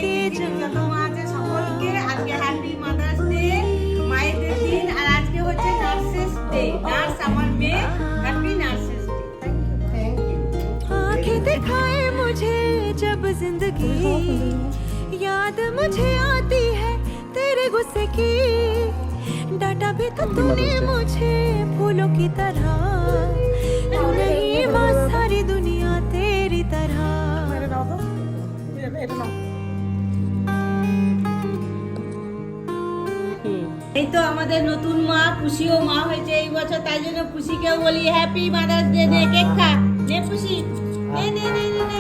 के যত মা আছে সকলকে আজকে হ্যাপি মাদার্স ডে, মায়েদের দিন। আর আজকে হচ্ছে নার্সেস ডে, নার্স আমার মেয়ে, happy nurses day. Thank you. आंखें दिखाए मुझे जब जिंदगी, याद मुझे आती है तेरे गुस्से की। डांटा भी तो तूने मुझे फूलों की तरह, तू नहीं माँ सारी दुनिया तेरी तरह। এই তো আমাদের নতুন মা, খুশিও মা হয়েছে এই বছর, তাই জন্য খুশিকেও বলি হ্যাপি মাদার্স ডে। নে কেক খা, নে খুশি, নে নে নে নে নে।